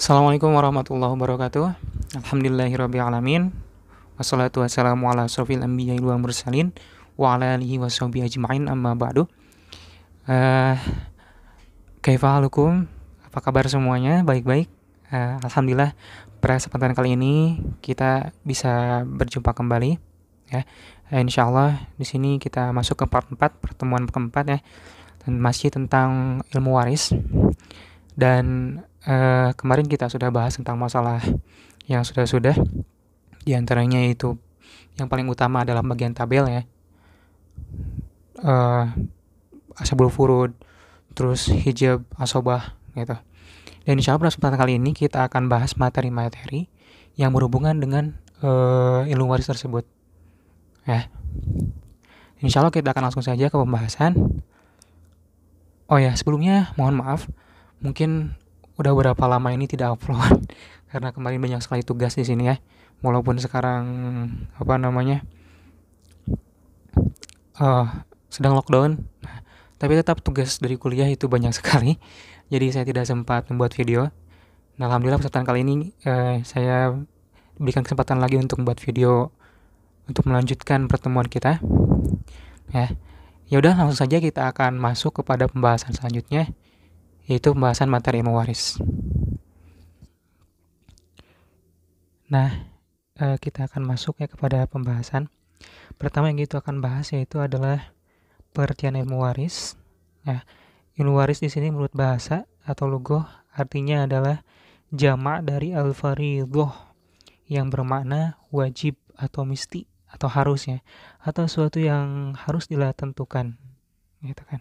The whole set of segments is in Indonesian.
Assalamualaikum warahmatullahi wabarakatuh. Alhamdulillahirrabbilalamin. Wassalatu wassalamu ala asrofil anbiya'i wal mursalin wa ala alihi washabihi ajma'in amma ba'du. Eh, Kaifa halukum? Apa kabar semuanya? Baik-baik. Alhamdulillah pada kesempatan kali ini kita bisa berjumpa kembali ya. Insyaallah di sini kita masuk ke part 4, pertemuan keempat ya, dan masih tentang ilmu waris. Dan kemarin kita sudah bahas tentang masalah yang sudah-sudah, di antaranya itu yang paling utama adalah bagian tabel ya, eh asbabul furud, terus hijab, asobah gitu. Dan insya Allah pada kesempatan kali ini kita akan bahas materi-materi yang berhubungan dengan ilmu waris tersebut ya. Insya Allah kita akan langsung saja ke pembahasan. Oh ya, sebelumnya mohon maaf, mungkin udah berapa lama ini tidak upload karena kemarin banyak sekali tugas di sini ya. Walaupun sekarang apa namanya eh sedang lockdown, tapi tetap tugas dari kuliah itu banyak sekali. Jadi saya tidak sempat membuat video. Nah, alhamdulillah kesempatan kali ini saya berikan kesempatan lagi untuk membuat video untuk melanjutkan pertemuan kita. Ya, ya udah langsung saja kita akan masuk kepada pembahasan selanjutnya, yaitu pembahasan materi ilmu waris. Nah, kita akan masuk ya kepada pembahasan. Pertama yang kita akan bahas yaitu adalah pengertian ilmu waris. Ya, ilmu waris di sini menurut bahasa atau lughah artinya adalah jamak dari al-fariidhah yang bermakna wajib atau mesti atau harusnya atau sesuatu yang harus tentukan gitu kan.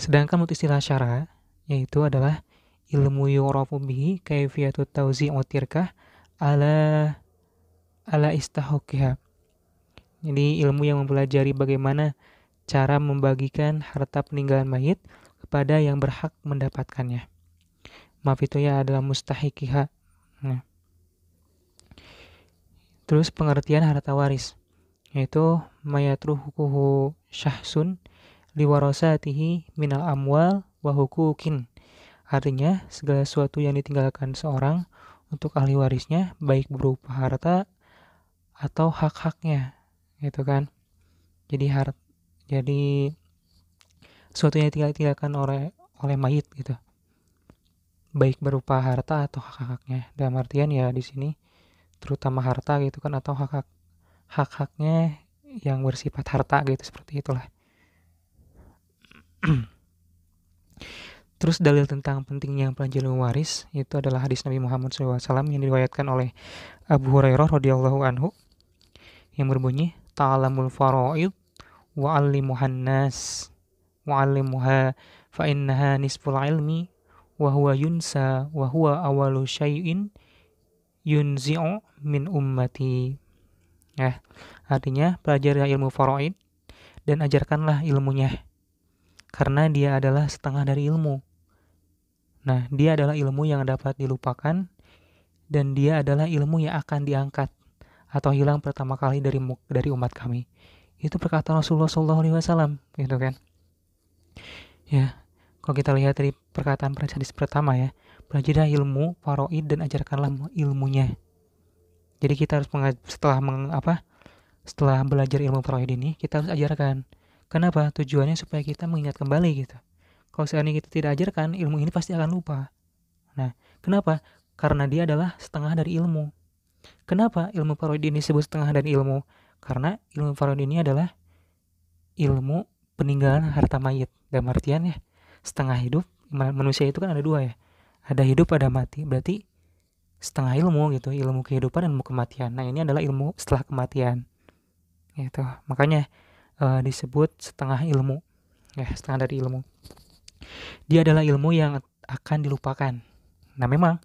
Sedangkan menurut istilah syara yaitu adalah ilmu yu'rafu bihi kaifiyatut tauzi'u tirkah ala istahuqiha. Jadi ilmu yang mempelajari bagaimana cara membagikan harta peninggalan mayit kepada yang berhak mendapatkannya. Maaf itu ya adalah mustahiqiha. Nah, terus pengertian harta waris yaitu mayatruhuhu syahsun liwarasatihi minal amwal wa hukukin. Artinya segala sesuatu yang ditinggalkan seorang untuk ahli warisnya baik berupa harta atau hak-haknya gitu kan. Jadi sesuatu yang ditinggalkan oleh mayit gitu, baik berupa harta atau hak-haknya. Dalam artian ya di sini terutama harta gitu kan, atau hak-haknya yang bersifat harta gitu, seperti itulah. Terus dalil tentang pentingnya pelajari waris itu adalah hadis Nabi Muhammad SAW yang diriwayatkan oleh Abu Hurairah radhiyallahu anhu yang berbunyi ta'alamul faraid wa'allimuhan nas wa'allimuha fa innaha nisful ilmi wa huwa yunsa wa huwa awalu syai'in yunzi'u min ummati. Ya, artinya pelajari ilmu faraid dan ajarkanlah ilmunya karena dia adalah setengah dari ilmu. Nah, dia adalah ilmu yang dapat dilupakan dan dia adalah ilmu yang akan diangkat atau hilang pertama kali dari umat kami. Itu perkataan Rasulullah SAW, gitu kan? Ya, kalau kita lihat dari perkataan hadis pertama ya, pelajari ilmu faraid dan ajarkanlah ilmunya. Jadi kita harus setelah belajar ilmu faraid ini, kita harus ajarkan. Kenapa? Tujuannya supaya kita mengingat kembali gitu. Kalau seandainya kita tidak ajarkan, ilmu ini pasti akan lupa. Nah, kenapa? Karena dia adalah setengah dari ilmu. Kenapa ilmu faraid ini disebut setengah dari ilmu? Karena ilmu faraid ini adalah ilmu peninggalan harta mayit. Dalam artian ya, setengah hidup, manusia itu kan ada dua ya. Ada hidup, ada mati. Berarti setengah ilmu gitu, ilmu kehidupan dan ilmu kematian. Nah, ini adalah ilmu setelah kematian. Gitu. Makanya disebut setengah ilmu. Ya, setengah dari ilmu. Dia adalah ilmu yang akan dilupakan. Nah, memang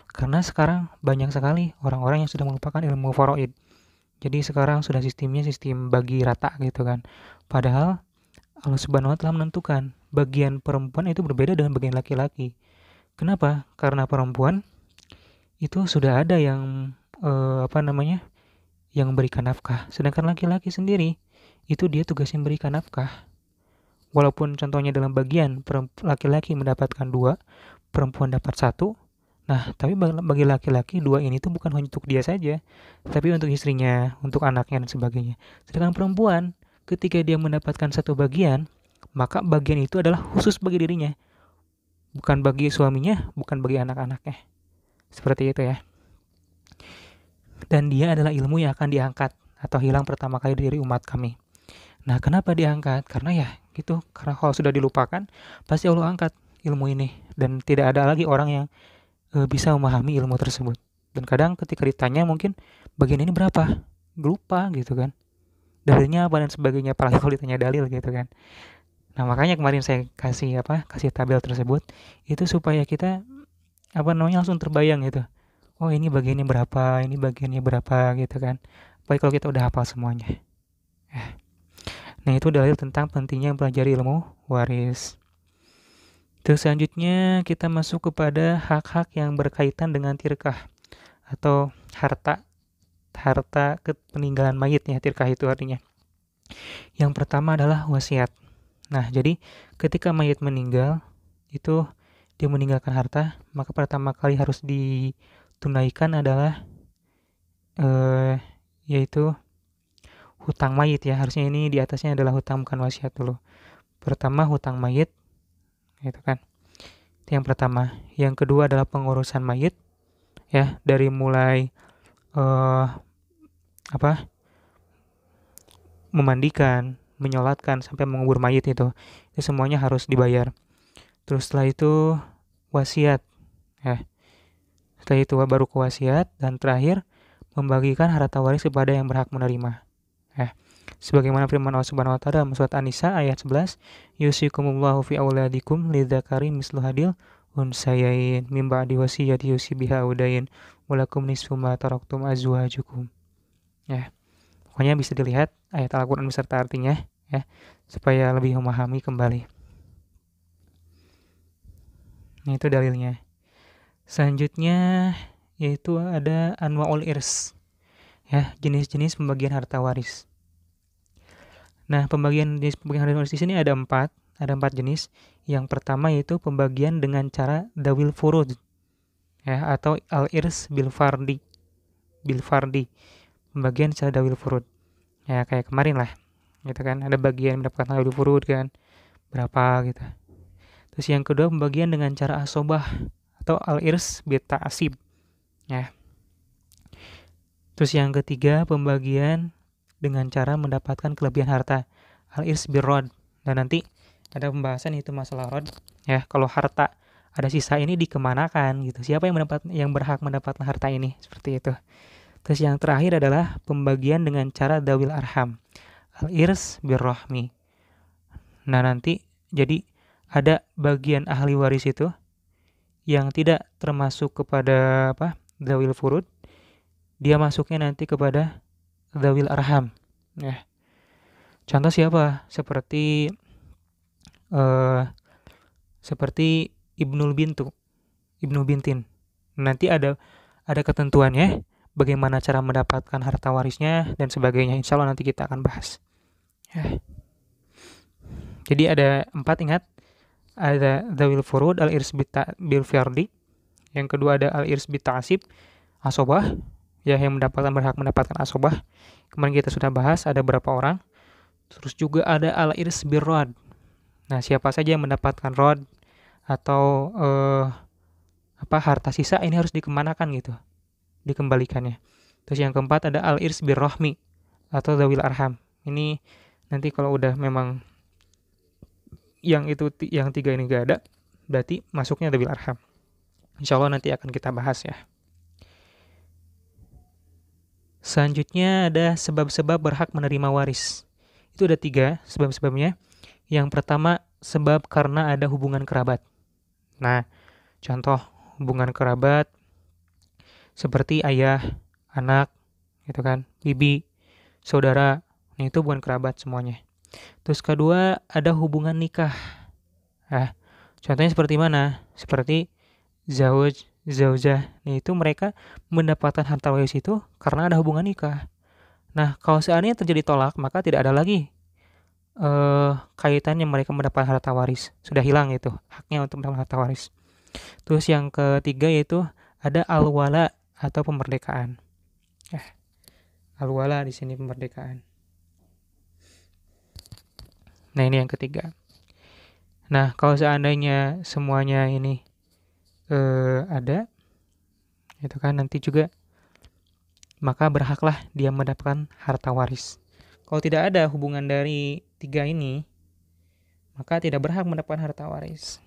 karena sekarang banyak sekali orang-orang yang sudah melupakan ilmu faraid. Jadi sekarang sudah sistem bagi rata gitu kan. Padahal Allah Subhanahu wa taala menentukan bagian perempuan itu berbeda dengan bagian laki-laki. Kenapa? Karena perempuan itu sudah ada yang yang memberikan nafkah. Sedangkan laki-laki sendiri itu dia tugasnya memberikan nafkah. Walaupun contohnya dalam bagian laki-laki mendapatkan 2, perempuan dapat 1. Nah, tapi bagi laki-laki 2 ini tuh bukan hanya untuk dia saja, tapi untuk istrinya, untuk anaknya dan sebagainya. Sedangkan perempuan, ketika dia mendapatkan 1 bagian, maka bagian itu adalah khusus bagi dirinya, bukan bagi suaminya, bukan bagi anak-anaknya. Seperti itu ya. Dan dia adalah ilmu yang akan diangkat atau hilang pertama kali dari umat kami. Nah, kenapa diangkat? Karena ya gitu, karena kalau sudah dilupakan, pasti Allah angkat ilmu ini. Dan tidak ada lagi orang yang bisa memahami ilmu tersebut. Dan kadang ketika ditanya mungkin bagian ini berapa, lupa gitu kan, dalilnya apa dan sebagainya, apalagi kalau ditanya dalil gitu kan. Nah, makanya kemarin saya kasih tabel tersebut itu supaya kita langsung terbayang gitu, oh ini bagiannya berapa, ini bagiannya berapa gitu kan, baik kalau kita udah hafal semuanya. Nah, itu dalil tentang pentingnya mempelajari ilmu waris. Terus selanjutnya kita masuk kepada hak-hak yang berkaitan dengan tirkah atau harta peninggalan mayit ya. Tirkah itu artinya. Yang pertama adalah wasiat. Nah, jadi ketika mayit meninggal itu dia meninggalkan harta, maka pertama kali harus ditunaikan adalah yaitu hutang mayit ya. Harusnya ini di atasnya adalah hutang, bukan wasiat dulu. Pertama hutang mayit gitu kan. Itu yang pertama. Yang kedua adalah pengurusan mayit ya, dari mulai memandikan, menyolatkan sampai mengubur mayit itu semuanya harus dibayar. Terus setelah itu wasiat ya. Setelah itu baru ke wasiat, dan terakhir membagikan harta waris kepada yang berhak menerima. Ya. Sebagaimana firman Allah Subhanahu wa taala dalam surat An-Nisa ayat 11, yusikumullahu fi auladikum lidzakari mislu hadil unsayain mim ba'di wasiyati yusi biha udain walakum nisfu ma taraktum azwajukum. Ya. Pokoknya bisa dilihat ayat Al-Qur'an beserta artinya ya, supaya lebih memahami kembali. Nah, itu dalilnya. Selanjutnya yaitu ada anwaul irs. Ya, jenis-jenis pembagian harta waris. Nah, pembagian harta waris di sini ada 4 jenis. Yang pertama yaitu pembagian dengan cara dawil furud ya, atau al-irs bil fardi. Pembagian secara dawil furud. Ya, kayak kemarin lah. Gitu kan, ada bagian mendapatkan dawil furud kan, berapa gitu. Terus yang kedua pembagian dengan cara asobah atau al-irs bil ta'asib. Ya. Terus yang ketiga pembagian dengan cara mendapatkan kelebihan harta, al-irs bil rod. Dan nanti ada pembahasan itu masalah rod ya, kalau harta ada sisa ini dikemanakan gitu, siapa yang berhak mendapatkan harta ini, seperti itu. Terus yang terakhir adalah pembagian dengan cara dawil arham, al-irs bil rahmi. Nah, nanti jadi ada bagian ahli waris itu yang tidak termasuk kepada dawil furud, dia masuknya nanti kepada dawil arham ya. Contoh siapa? Seperti Ibnu Bintin. Nanti ada ketentuannya, bagaimana cara mendapatkan harta warisnya dan sebagainya. Insya Allah nanti kita akan bahas. Ya. Jadi ada 4, ingat. Ada dawil furud, al-irs bil fardi. Yang kedua ada al-irs bil ta'asib, asobah ya, yang berhak mendapatkan asobah. Kemarin kita sudah bahas ada berapa orang. Terus juga ada al-irs bil rod. Nah, siapa saja yang mendapatkan rod atau harta sisa ini harus dikemanakan gitu, dikembalikannya. Terus yang keempat ada al-irs bil rahmi atau dawil arham. Ini nanti kalau udah memang yang 3 ini gak ada, berarti masuknya dawil arham. Insya Allah nanti akan kita bahas ya. Selanjutnya ada sebab-sebab berhak menerima waris. Itu ada 3 sebab-sebabnya. Yang pertama, sebab karena ada hubungan kerabat. Nah, contoh hubungan kerabat seperti ayah, anak, gitu kan, bibi, saudara. Nah, itu hubungan kerabat semuanya. Terus kedua, ada hubungan nikah. Nah, contohnya seperti mana? Seperti zauj, zaujah. Nah, itu mereka mendapatkan harta waris itu karena ada hubungan nikah. Nah, kalau seandainya terjadi tolak, maka tidak ada lagi kaitannya mereka mendapatkan harta waris. Sudah hilang itu haknya untuk mendapatkan harta waris. Terus yang ketiga yaitu ada al-wala atau pemerdekaan. Al-wala di sini pemerdekaan. Nah, ini yang ketiga. Nah, kalau seandainya semuanya ini ada, itu kan nanti juga maka berhaklah dia mendapatkan harta waris. Kalau tidak ada hubungan dari tiga ini, maka tidak berhak mendapatkan harta waris.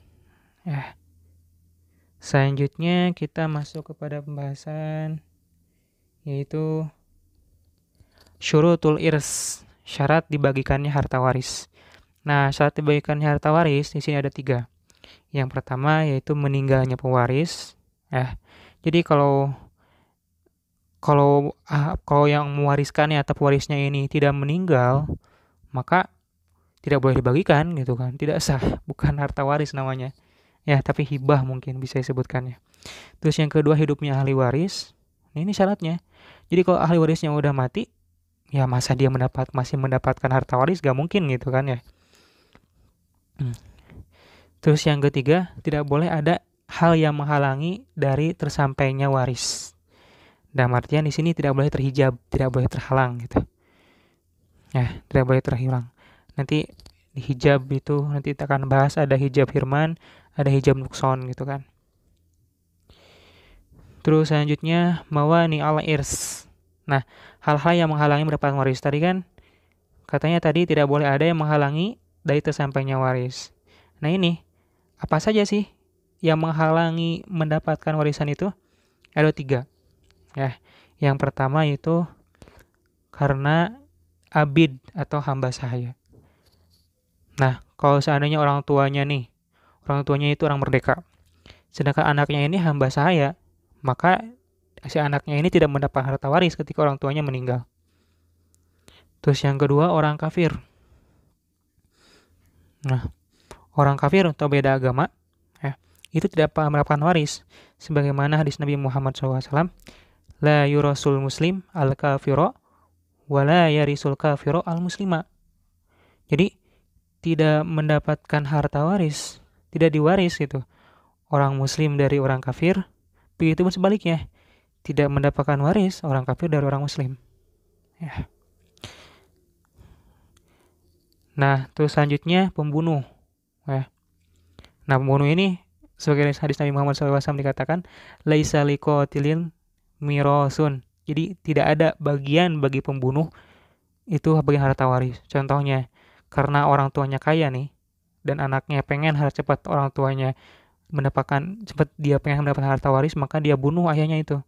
Selanjutnya kita masuk kepada pembahasan yaitu syurutul irs, syarat dibagikannya harta waris. Nah, syarat dibagikannya harta waris di sini ada 3. Yang pertama yaitu meninggalnya pewaris. Jadi kalau yang mewariskannya atau pewarisnya ini tidak meninggal, maka tidak boleh dibagikan gitu kan. Tidak sah, bukan harta waris namanya. Ya, tapi hibah mungkin bisa disebutkannya. Terus yang kedua hidupnya ahli waris. Nah, ini syaratnya. Jadi kalau ahli warisnya udah mati, ya masa dia masih mendapatkan harta waris, gak mungkin gitu kan ya. Terus yang ketiga, tidak boleh ada hal yang menghalangi dari tersampainya waris. Dalam artian di sini tidak boleh terhijab, tidak boleh terhalang gitu. Ya, tidak boleh terhilang. Nanti di hijab itu nanti kita akan bahas, ada hijab hirman, ada hijab nukson gitu kan. Terus selanjutnya mawani al-irs. Nah, hal-hal yang menghalangi mendapatkan waris tadi kan katanya tadi tidak boleh ada yang menghalangi dari tersampainya waris. Nah, ini apa saja sih yang menghalangi mendapatkan warisan itu? Ada 3. Ya, yang pertama itu karena abid atau hamba sahaya. Nah, kalau seandainya orang tuanya itu orang merdeka, sedangkan anaknya ini hamba sahaya, maka si anaknya ini tidak mendapat harta waris ketika orang tuanya meninggal. Terus yang kedua orang kafir. Nah, orang kafir atau beda agama, itu tidak mendapatkan waris. Sebagaimana hadis Nabi Muhammad SAW, la yurasul muslim al-kafiro, wa la yarisul kafiro al-muslima. Jadi, tidak mendapatkan harta waris, tidak diwaris gitu. Orang muslim dari orang kafir, begitu pun sebaliknya. Tidak mendapatkan waris orang kafir dari orang muslim. Ya. Nah, terus selanjutnya pembunuh. Nah, pembunuh ini sebagai hadis Nabi Muhammad SAW dikatakan laisa liqatilin mirosun. Jadi tidak ada bagian bagi pembunuh itu bagian harta waris. Contohnya, karena orang tuanya kaya nih dan anaknya pengen cepat orang tuanya dia pengen mendapatkan harta waris, maka dia bunuh ayahnya itu.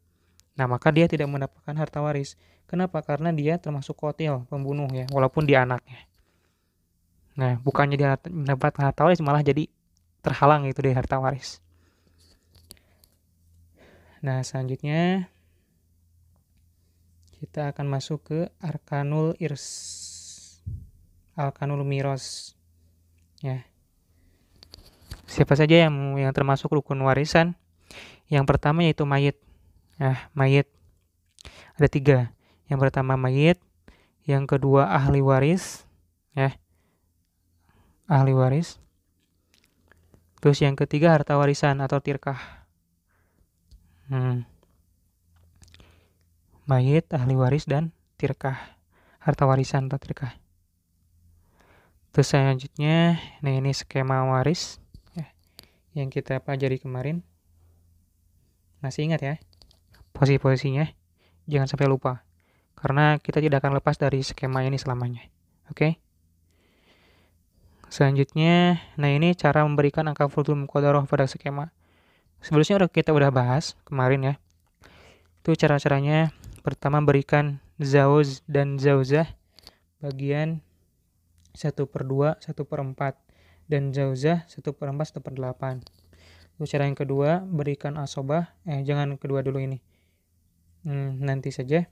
Nah, maka dia tidak mendapatkan harta waris. Kenapa? Karena dia termasuk qatil, pembunuh ya, walaupun dia anaknya. Nah, bukannya dia mendapatkan harta waris, malah jadi terhalang itu dari harta waris. Nah, selanjutnya kita akan masuk ke arkanul irs, arkanul miros. Ya. Siapa saja yang termasuk rukun warisan? Yang pertama yaitu mayit. Mayit ada 3. Yang pertama mayit, yang kedua ahli waris, ahli waris. Terus yang ketiga harta warisan atau tirkah. Mayit, ahli waris, dan tirkah. Harta warisan atau tirkah. Terus selanjutnya, nah ini skema waris yang kita pelajari kemarin. Masih ingat ya posisi-posisinya? Jangan sampai lupa. Karena kita tidak akan lepas dari skema ini selamanya. Oke? Selanjutnya, nah ini cara memberikan angka furdul muqaddarah pada skema. Sebelumnya kita udah bahas kemarin ya. Itu cara-caranya. Pertama berikan zauz dan zauzah bagian 1/2, 1/4 dan zauzah 1/4, 1/8. Terus cara yang kedua berikan asobah, jangan kedua dulu ini. Nanti saja.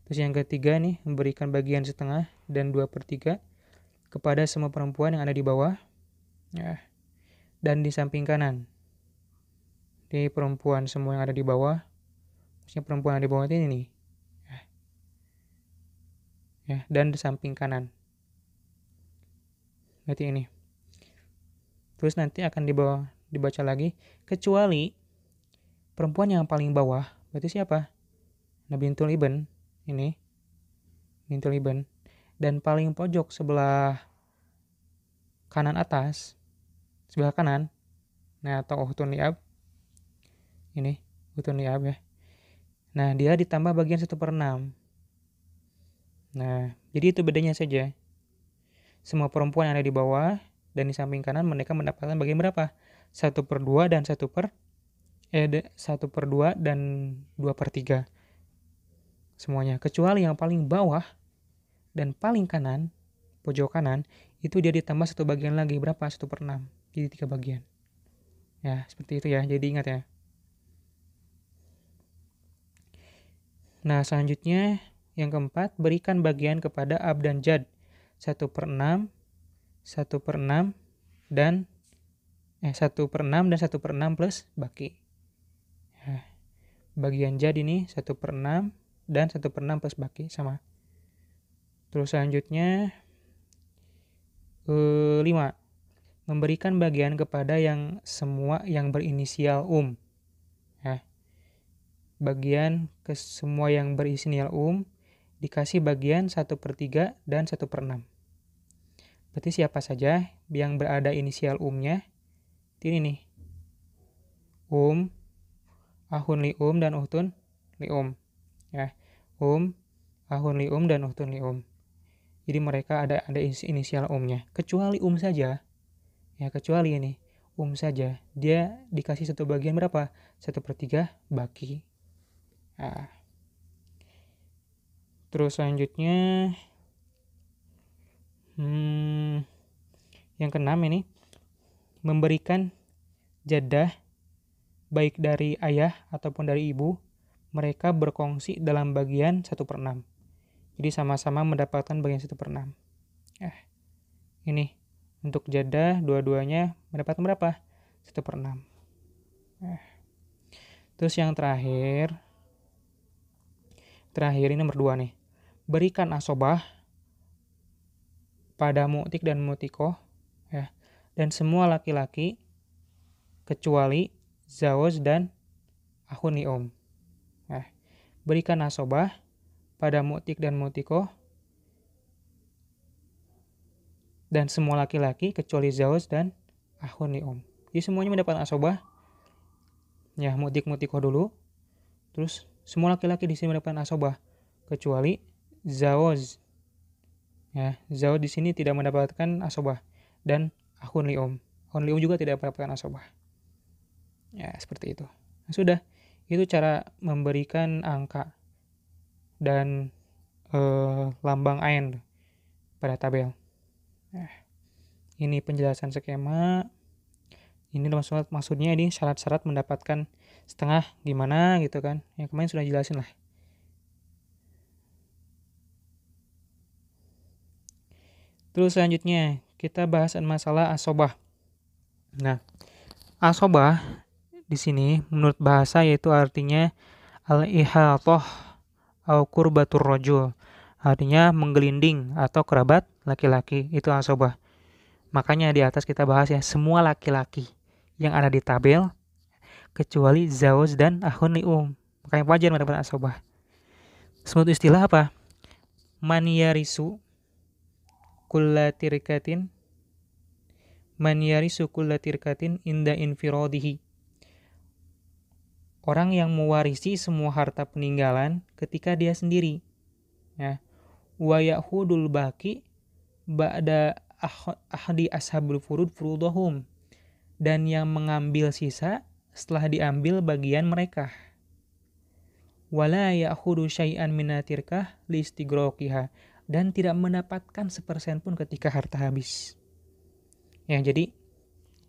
Terus yang ketiga nih memberikan bagian setengah dan 2/3 kepada semua perempuan yang ada di bawah, dan di samping kanan. Di perempuan semua yang ada di bawah, maksudnya perempuan yang ada di bawah ini nih, dan di samping kanan. Berarti ini. Terus nanti akan di bawah dibaca lagi, kecuali perempuan yang paling bawah, berarti siapa? Nah, bintul ibn, ini, bintul ibn, dan paling pojok sebelah kanan atas, sebelah kanan, nah atau uhtun li'ab, ini, uhtun li'ab ya. Nah, dia ditambah bagian 1/6. Nah, jadi itu bedanya saja. Semua perempuan yang ada di bawah dan di samping kanan mereka mendapatkan bagian berapa? 1/2 dan 1/2 dan 2/3 semuanya. Kecuali yang paling bawah dan paling kanan, pojok kanan, itu dia ditambah 1 bagian lagi. Berapa? 1/6. Jadi 3 bagian. Ya, seperti itu ya. Jadi ingat ya. Nah, selanjutnya yang keempat, berikan bagian kepada ab dan jad. 1/6, 1/6, dan 1/6 dan 1/6 plus baki. Ya, bagian jad ini 1/6 dan 1/6 plus baki sama. Terus selanjutnya 5. Memberikan bagian kepada yang semua yang berinisial Ya. Bagian ke semua yang berinisial dikasih bagian 1/3 dan 1/6. Berarti siapa saja yang berada inisial nya? Ini nih. Ahun li dan uhtun li ya. Ahun li dan uhtun li Jadi mereka ada inisial nya. Kecuali saja. Ya, kecuali ini. Saja. Dia dikasih 1 bagian berapa? 1/3 baki. Nah. Terus selanjutnya yang keenam ini, memberikan jadah baik dari ayah ataupun dari ibu, mereka berkongsi dalam bagian 1/6. Jadi sama-sama mendapatkan bagian 1/6. Ini untuk jadah dua-duanya mendapatkan berapa? 1/6. Terus yang terakhir ini nomor 2 nih. Berikan asobah pada mu'tik dan mu'tikoh ya, dan semua laki-laki kecuali zawaj dan ahun li berikan asobah pada mu'tik dan mu'tikoh dan semua laki-laki kecuali zawaj dan ahun li Jadi semuanya mendapatkan asobah. Ya, mu'tik mu'tikoh dulu. Terus semua laki-laki di sini mendapatkan asobah kecuali zawaj. Ya, zawaj di sini tidak mendapatkan asobah dan ahun li Ahun li juga tidak mendapatkan asobah. Ya, seperti itu. Nah, sudah. Itu cara memberikan angka dan lambang ain pada tabel. Nah, ini penjelasan skema. Ini maksudnya ini syarat-syarat mendapatkan setengah gimana gitu kan. Yang kemarin sudah jelasin lah. Terus selanjutnya kita bahas masalah asobah. Nah, asobah di sini menurut bahasa yaitu artinya al-ihatah au qurbatur rajul. Artinya menggelinding atau kerabat laki-laki, itu asobah. Makanya di atas kita bahas ya, semua laki-laki yang ada di tabel kecuali zawaj dan ahun li makanya wajar mendapatkan asobah. Sebut istilah apa? Man yarisu kulla tirkatin inda infiradihi. Orang yang mewarisi semua harta peninggalan ketika dia sendiri. Ya. Wa ya'khudul baqi ba'da ahdi ashabul furud furudahum. Dan yang mengambil sisa setelah diambil bagian mereka. Wala ya'khudu syai'an minatirkah listigroqiha. Dan tidak mendapatkan 1% pun ketika harta habis. Ya, jadi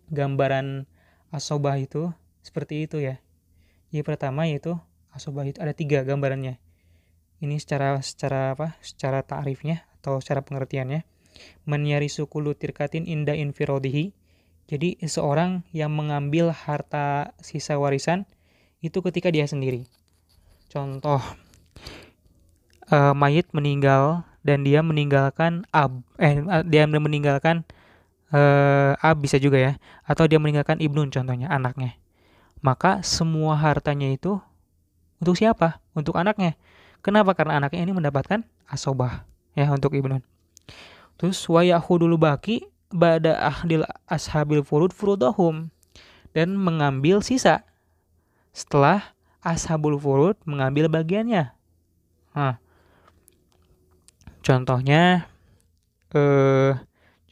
gambaran asobah itu seperti itu ya. Yang pertama yaitu asobah itu ada 3 gambarannya. Ini secara ta'rifnya atau secara pengertiannya. Man yarisu kullu tirkatin inda infiradihi. Jadi seorang yang mengambil harta sisa warisan itu ketika dia sendiri. Contoh, mayit meninggal dan dia meninggalkan ab bisa juga ya, atau dia meninggalkan ibnun contohnya, anaknya. Maka semua hartanya itu untuk siapa? Untuk anaknya. Kenapa? Karena anaknya ini mendapatkan asobah ya untuk ibnun. Terus wa ya'khudul baqi ba'da ahdil ashabil furudahum, dan mengambil sisa setelah ashabul furud mengambil bagiannya. Nah, contohnya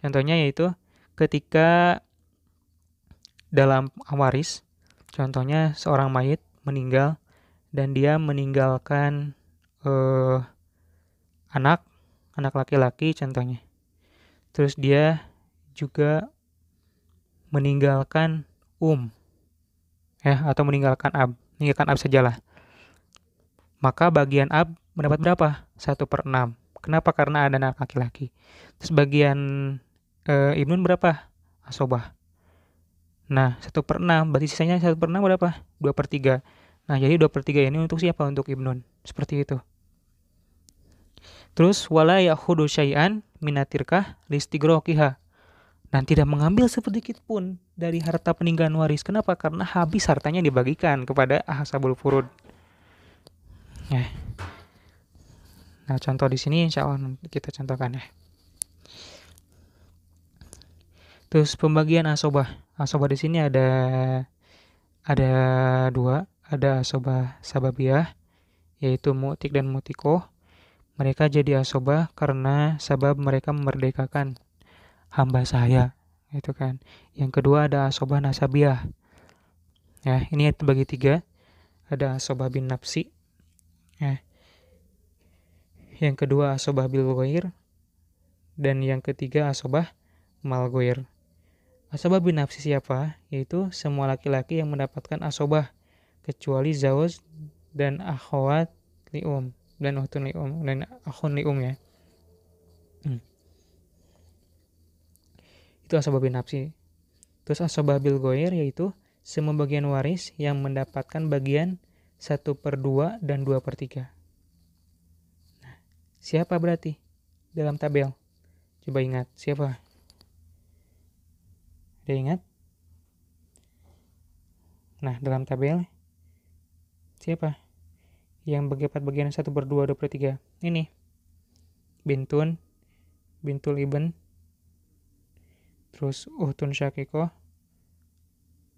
contohnya yaitu ketika dalam waris, contohnya seorang mayit meninggal dan dia meninggalkan anak laki-laki contohnya. Terus dia juga meninggalkan ya, atau meninggalkan ab sajalah. Maka bagian ab mendapat berapa? 1/6. Kenapa? Karena ada anak laki-laki. Terus bagian ibnun berapa? Asobah. Nah, 1/6, berarti sisanya 1/6 berapa? 2/3. Nah, jadi 2/3 ini untuk siapa? Untuk ibnun. Seperti itu. Terus wala ya'khudhu syai'an minatirkah listigroqiha. Dan tidak mengambil sedikit pun dari harta peninggalan waris. Kenapa? Karena habis hartanya dibagikan kepada ashabul furud. Ya. Nah, contoh di sini insya Allah kita contohkan ya. Terus pembagian asobah. Asobah di sini ada dua, ada asobah sababiyah, yaitu mu'tik dan mu'tikoh. Mereka jadi asobah karena sabab mereka memerdekakan hamba saya, itu kan. Yang kedua ada asobah nasabiyah. Ya, ini terbagi 3. Ada asobah bin nafsi. Ya. Yang kedua asobah bil ghair, dan yang ketiga asobah mal ghair. Asobah bin nafsi siapa? Yaitu semua laki-laki yang mendapatkan asobah kecuali zawj dan akhwat lium dan ukhtun lium dan akhun lium ya. Itu asobah bin nafsi. Terus asobah bil ghair yaitu semua bagian waris yang mendapatkan bagian 1/2 dan 2/3. Nah, siapa berarti dalam tabel? Coba ingat, siapa? Ada ingat? Nah, dalam tabel siapa? Yang dapat bagian 1/2, 2/3. Ini. Bintun, bintul ibn, terus uhtun syakikoh,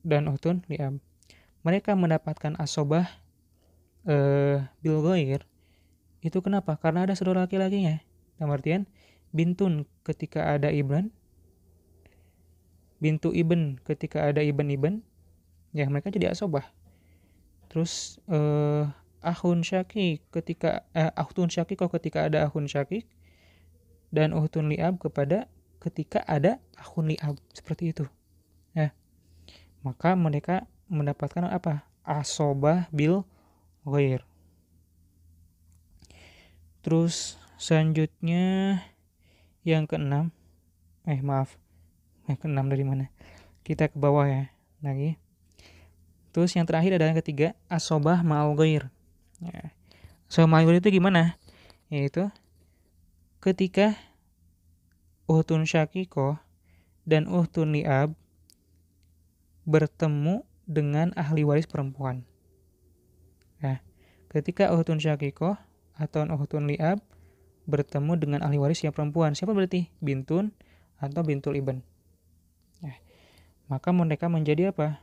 dan uhtun li'ab. Mereka mendapatkan asobah bil ghair. Itu kenapa? Karena ada saudara laki-lakinya. Dalam artian bintun ketika ada ibn, bintu ibn ketika ada ibn, ya mereka jadi asobah. Terus akhun syakik ahtun syakikoh ketika ada akhun syakik, dan uhtun li'ab ketika ada akhun li'ab, seperti itu. Ya. Maka mereka mendapatkan apa? Asobah bil ghair. Terus selanjutnya yang keenam, keenam dari mana? Kita ke bawah ya, lagi. Terus yang terakhir adalah yang ketiga, asobah ma'al ghair. Ya. Asobah ma'al ghair itu gimana? Yaitu ketika uhtun syakikoh dan uhtun li'ab bertemu dengan ahli waris perempuan. Nah, ketika uhtun syakikoh atau uhtun li'ab bertemu dengan ahli waris yang perempuan, siapa berarti? Bintun atau bintul ibn. Nah, maka mereka menjadi apa?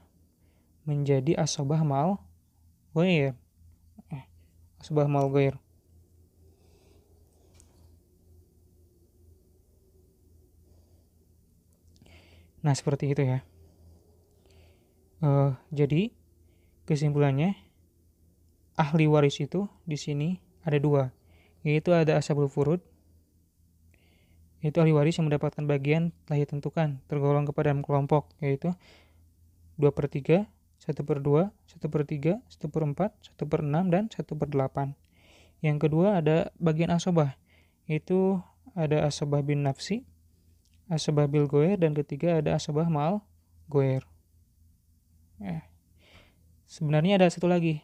Menjadi asobah ma'al ghair. Asobah ma'al ghair. Nah, seperti itu ya. Jadi kesimpulannya, ahli waris itu di sini ada 2, yaitu ada ashabul furud, yaitu ahli waris yang mendapatkan bagian telah ditentukan tergolong kepada dalam kelompok, yaitu 2/3, 1/2, 1/3, 1/4, 1/6, dan 1/8. Yang kedua ada bagian asobah, yaitu ada asobah bin nafsi, asobah bil ghair, dan ketiga ada asobah ma'al ghair. Sebenarnya ada satu lagi,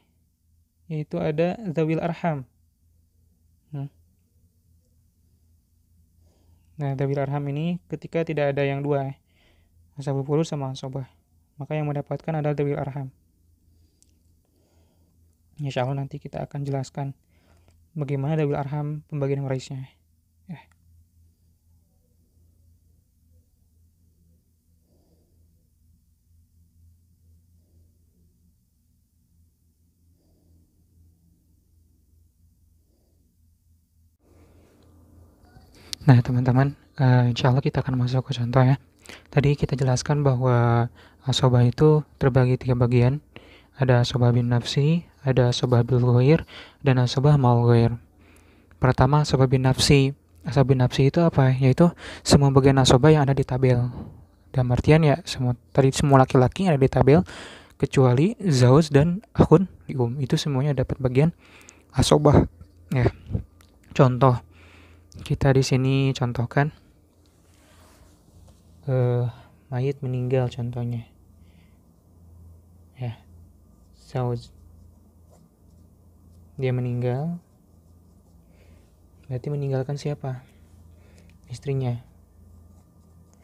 yaitu ada zawil arham. Nah, zawil arham ini ketika tidak ada yang 2, ashabul furud sama asobah. Maka yang mendapatkan adalah dawil arham. Insya Allah nanti kita akan jelaskan bagaimana dawil arham pembagian warisnya. Ya. Nah teman-teman, insya Allah kita akan masuk ke contoh ya. Tadi kita jelaskan bahwa asobah itu terbagi 3 bagian. Ada asobah bin nafsi, ada asobah bil ghair, dan asobah mal ghair. Pertama, asobah bin nafsi. Asobah bin nafsi itu apa? Yaitu semua bagian asobah yang ada di tabel. Dalam artian ya, semua laki-laki yang ada di tabel, kecuali zauj dan akhun lium. Itu semuanya dapat bagian asobah. Ya. Contoh, kita di sini contohkan mayit meninggal contohnya. Ya. Zauj. Dia meninggal. Berarti meninggalkan siapa? Istrinya.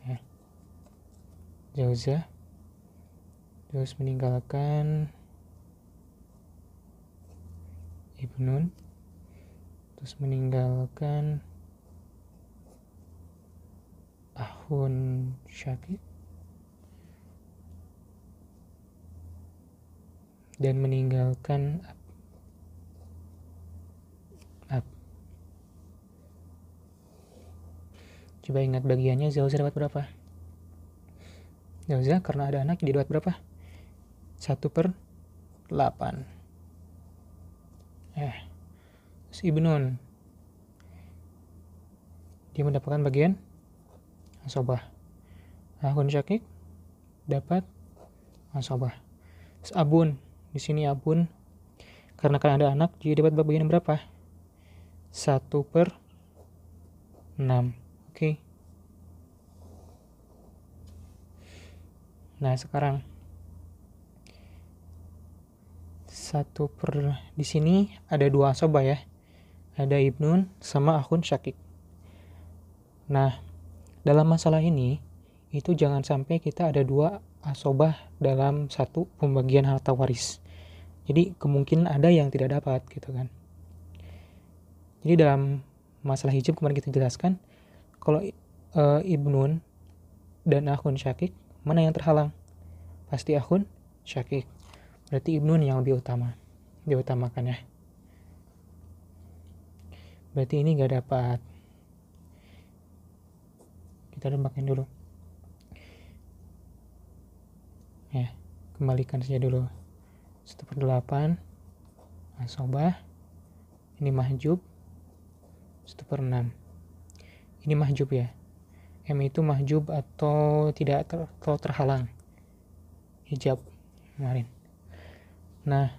Ya. Zaujah. Terus meninggalkan ibnun. Terus meninggalkan ahun syakik. Dan meninggalkan ab. Coba ingat bagiannya, Zaujah dapat berapa? Zaujah karena ada anak dia dapat berapa? 1/8. Terus ibnun, dia mendapatkan bagian asobah. Ahun syakik dapat asobah. Terus abun, di sini abun karena kan ada anak dia dapat bagian berapa? 1/6. Oke. Nah sekarang di sini ada 2 asobah ya. Ada ibnun sama akhun syakik. Nah, dalam masalah ini itu jangan sampai kita ada 2 asobah dalam satu pembagian harta waris. Jadi kemungkinan ada yang tidak dapat gitu kan. Jadi dalam masalah hijab kemarin kita jelaskan kalau ibnun dan akhun syakik, mana yang terhalang? Pasti akhun syakik. Berarti ibnun yang lebih diutamakan ya. Berarti ini gak dapat. Kita rembangkan dulu. Ya, kembalikan saja dulu. 1/8 asobah. Ini mahjub 1/6. Ini mahjub ya. M itu mahjub atau tidak terhalang. Hijab kemarin. Nah,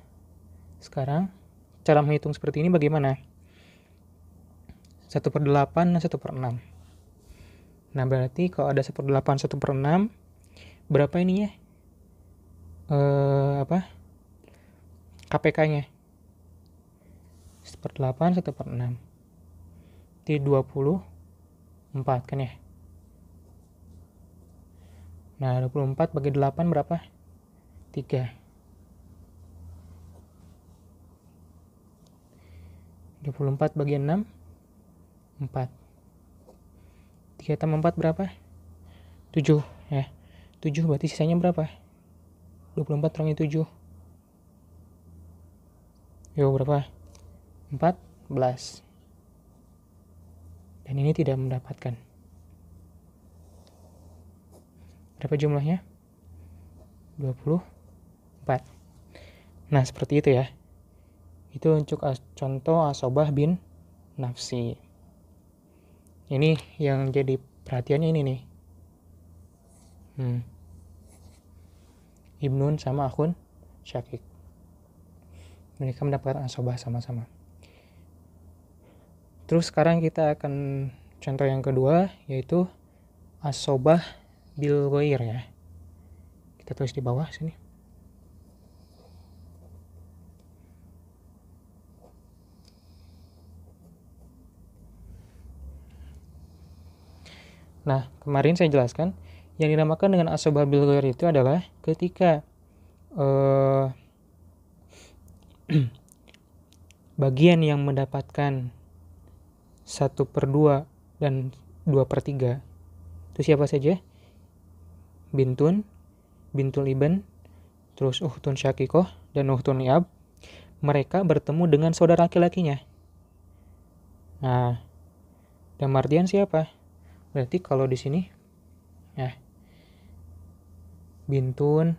sekarang cara menghitung seperti ini bagaimana? 1/8 dan 1/6. Nah, berarti kalau ada 1/8, 1/6, berapa ini ya? KPK-nya? 1/8, 1/6. Jadi 24 kan ya? Nah, 24 bagi 8 berapa? 3. 24 bagi 6 4. 3 tambah 4 berapa? 7 ya. 7 berarti sisanya berapa? 24 kurangi 7. Yo berapa? 14. Dan ini tidak mendapatkan. Berapa jumlahnya? 24. Nah, seperti itu ya. Itu untuk contoh asobah bin nafsi. Ini yang jadi perhatiannya ini nih. Ibnun sama akhun syakik. Mereka mendapatkan asobah sama-sama. Terus sekarang kita akan contoh yang kedua, yaitu asobah bil ghair ya. Kita tulis di bawah sini. Nah, kemarin saya jelaskan Yang dinamakan dengan asobah bil ghair itu adalah ketika bagian yang mendapatkan 1/2 dan 2/3 itu siapa saja? Bintun, bintul iban, terus ukhtun syakikoh dan ukhtun liab. Mereka bertemu dengan saudara laki-lakinya. Nah, dalam artian siapa? Berarti kalau di sini ya bintun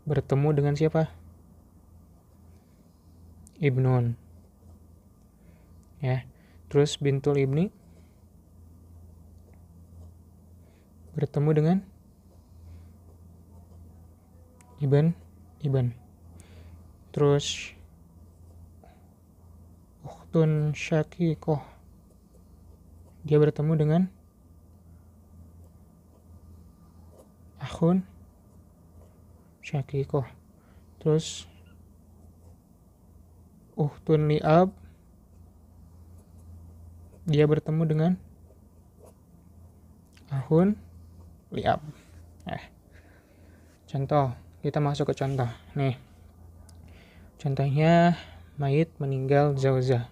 bertemu dengan siapa? Ibnun. Ya. Terus bintul ibni bertemu dengan iban. Terus ukhtun syakikoh dia bertemu dengan akhun syakikoh. Terus ukhtun liab dia bertemu dengan akhun liab. Contoh, kita masuk ke contoh. Nih. Contohnya mayit meninggal zauzah.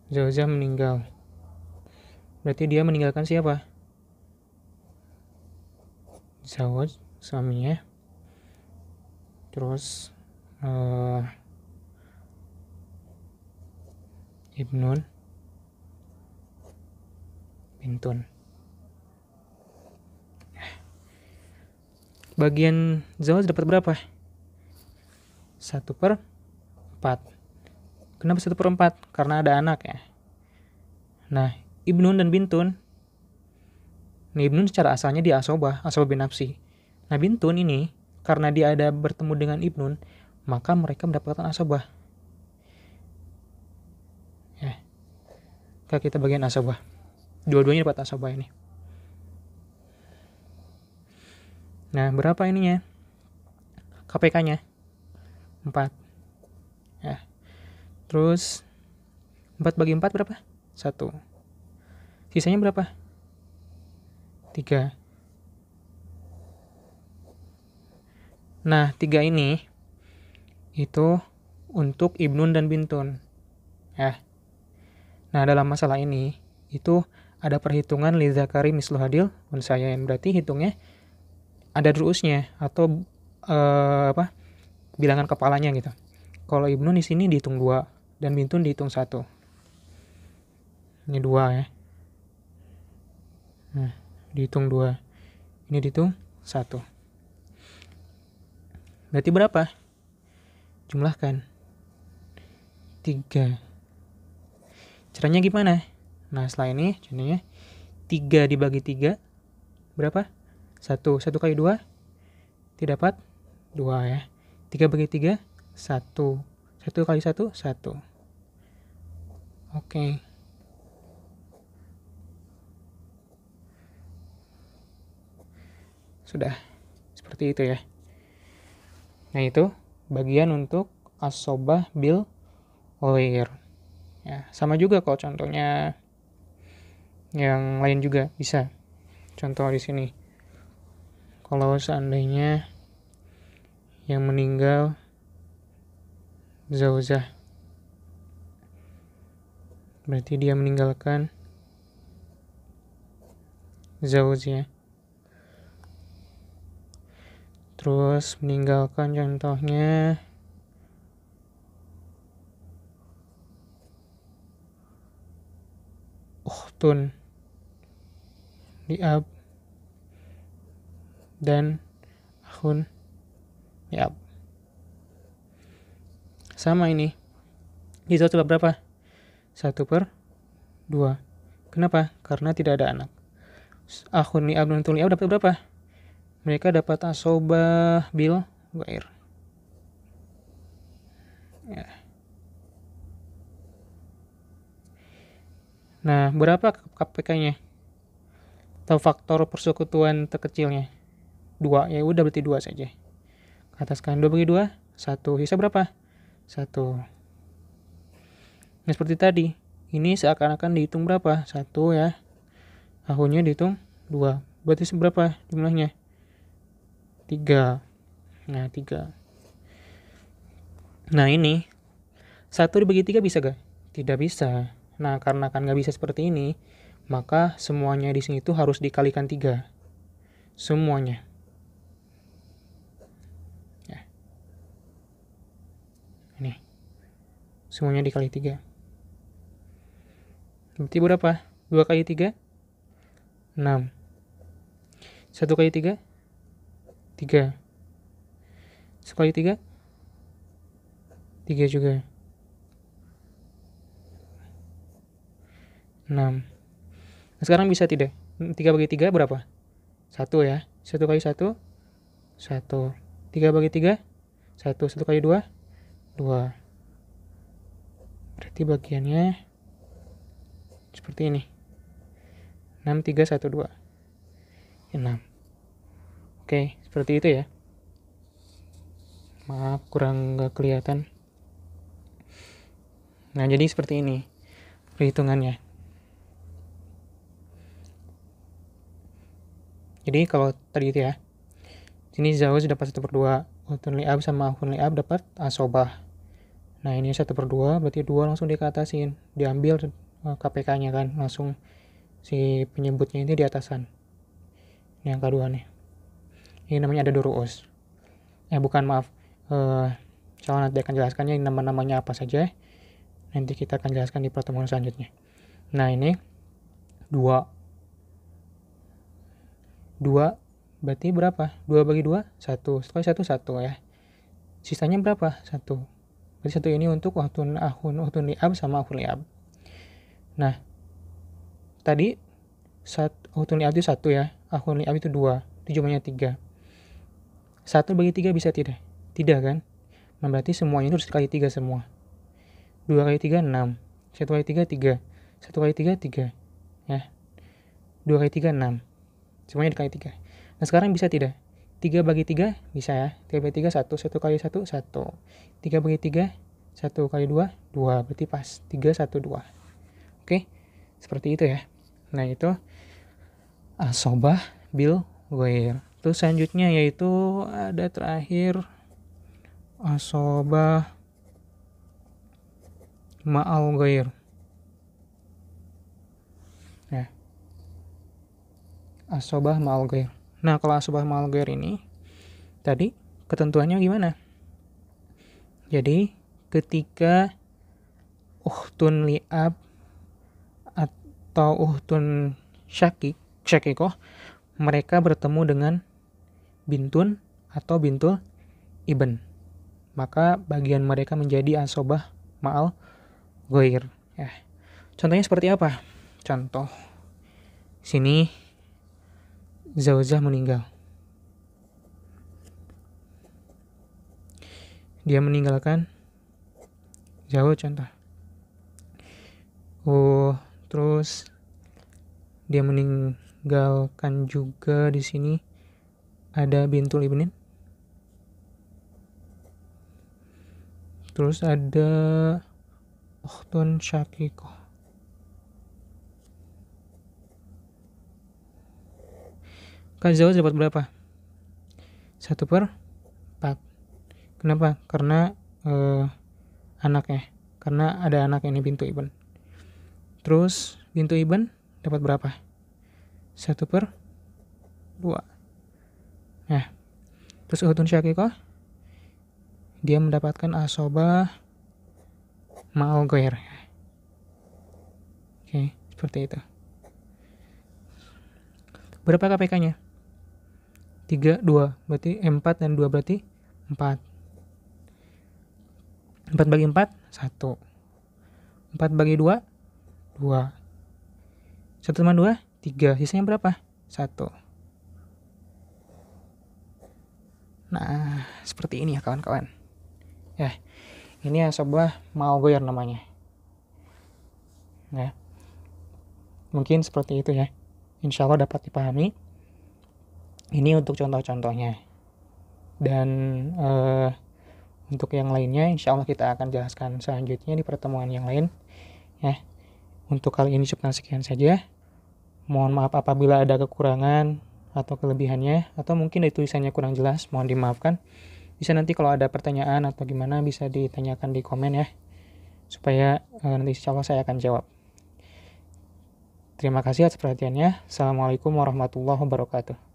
Zauzah meninggal. Berarti dia meninggalkan siapa? Zawaj, suaminya. Terus ibnun, bintun. Bagian zawaj dapat berapa? 1/4. Kenapa 1/4? Karena ada anak ya. Nah, ibnun dan bintun. Nih, ibnun secara asalnya dia asobah bin nafsi. Nah, bintun ini karena dia ada bertemu dengan ibnun, maka mereka mendapatkan asobah. Ya. Kita bagian asobah. Dua-duanya dapat asobah ini. Nah, berapa ininya? KPK-nya? 4. Ya. Terus 4 bagi 4 berapa? 1. Sisanya berapa? 3. Nah, 3 ini itu untuk ibnun dan bintun. Ya. Nah, dalam masalah ini itu ada perhitungan li zakari mislu hadil unsayain. Berarti hitungnya ada ruusnya atau bilangan kepalanya gitu. Kalau ibnun di sini dihitung 2 dan bintun dihitung 1. Ini 2 ya. Nah, dihitung 2. Ini dihitung 1. Berarti berapa? Jumlahkan. 3. Caranya gimana? Nah, setelah ini contohnya 3 dibagi 3 berapa? 1. 1 kali 2 tidak dapat 2 ya. 3 bagi 3 1. 1 kali 1 1. Oke. Sudah. Seperti itu ya. Nah, itu bagian untuk asobah bil ghair. Ya, sama juga kalau contohnya yang lain juga bisa. Contoh di sini. Kalau seandainya yang meninggal zauzah, berarti dia meninggalkan zauznya. Terus meninggalkan contohnya ukhtun liab dan akhun liab. Sama ini. Itu coba berapa? 1/2. Kenapa? Karena tidak ada anak. Akhun liab dan liab dapat berapa? Mereka dapat asobah bil ghair. Ya. Nah, berapa KPK-nya? Atau faktor persekutuan terkecilnya? 2. Ya udah berarti 2 saja. Ataskan 2 bagi 2, 1. Sisa berapa? 1. Nah, seperti tadi, ini seakan-akan dihitung berapa? 1 ya. Ahunnya dihitung 2. Berarti seberapa jumlahnya? 3. Nah, 3. Nah, ini 1 dibagi 3 bisa gak? Tidak bisa. Nah, karena kan gak bisa seperti ini, maka semuanya di sini tuh harus dikalikan 3. Semuanya. Ya. Ini. Semuanya dikali 3. Berarti berapa? 2 kali 3? 6. 1 kali 3? 3. 1 kali 3? 3 juga. 6. Nah, sekarang bisa tidak? 3 bagi 3 berapa? 1 ya. 1 kali 1? 1. 3 bagi 3? 1. 1 kali 2? 2. Berarti bagiannya seperti ini. 6, 3, 1, 2. 6. Oke, seperti itu ya. Maaf, kurang gak kelihatan. Nah, jadi seperti ini perhitungannya. Jadi kalau tadi itu ya, sini Zawj dapat 1/2, Hutun Li'ab sama Ahun Li'ab dapat asobah. Nah, ini 1/2, berarti 2 langsung dikatasin, diambil KPK-nya kan, langsung si penyebutnya ini di atasan. Ini yang kedua nih. Ini namanya ada duru'us. Bukan, maaf. Soalnya nanti akan jelaskannya nama-namanya apa saja. Nanti kita akan jelaskan di pertemuan selanjutnya. Nah, ini 2 berarti berapa? 2 bagi 2? 1. Setelah 1, 1 ya. Sisanya berapa? 1. Berarti 1 ini untuk Hutun Li'ab sama Ahun Li'ab. Nah, tadi Hutun Li'ab itu 1 ya. Ahun Li'ab itu 2. Itu jumlahnya 3. 1 bagi 3 bisa tidak? Tidak kan? Nah, berarti semuanya itu harus dikali 3 semua. 2 kali 3, 6. 1 kali 3, 3. 1 kali 3, 3. Ya. 2 kali 3, 6. Semuanya dikali 3. Nah, sekarang bisa tidak? 3 bagi 3 bisa ya. 3 bagi 3, 1. 1 kali 1, 1. 3 bagi 3, 1 kali 2, 2. Berarti pas. 3, 1, 2. Oke. Seperti itu ya. Nah, itu asobah bil ghair. Terus selanjutnya yaitu ada terakhir asobah ma'al ghair. Nah, asobah ma'al ghair. Nah, kalau asobah ma'al ghair ini tadi ketentuannya gimana? Jadi, ketika Ukhtun Li'ab atau Ukhtun Syakikoh mereka bertemu dengan bintun atau bintul ibn, maka bagian mereka menjadi asobah ma'al ghair. Ya. Contohnya seperti apa? Contoh sini Zawjah meninggal. Dia meninggalkan Zawj contoh. Terus dia meninggalkan juga di sini ada bintul ibnin. Terus ada Ukhtun Syakikoh. Kan Zawj dapat berapa? 1/4. Kenapa? Karena anaknya. Karena ada anak ini bintu ibn. Terus bintu ibn dapat berapa? 1/2. Nah, terus Ukhtun Syakikoh dia mendapatkan asobah ma'al ghair. Oke, seperti itu. Berapa KPK-nya? 3, 2. Berarti 4 dan 2 berarti 4. 4 bagi 4, 1. 4 bagi 2, 2. 1 tambah 2, 3. Sisanya berapa? 1. Nah, seperti ini ya kawan-kawan. Ya, ini asobah ma'al ghair namanya. Ya, mungkin seperti itu ya. Insya Allah dapat dipahami. Ini untuk contoh-contohnya. Dan untuk yang lainnya insya Allah kita akan jelaskan selanjutnya di pertemuan yang lain. ya. Untuk kali ini cukup sekian saja. Mohon maaf apabila ada kekurangan atau kelebihannya, atau mungkin dari tulisannya kurang jelas, mohon dimaafkan. Bisa nanti kalau ada pertanyaan atau gimana bisa ditanyakan di komen ya, supaya nanti insya Allah saya akan jawab. Terima kasih atas perhatiannya. Assalamualaikum warahmatullahi wabarakatuh.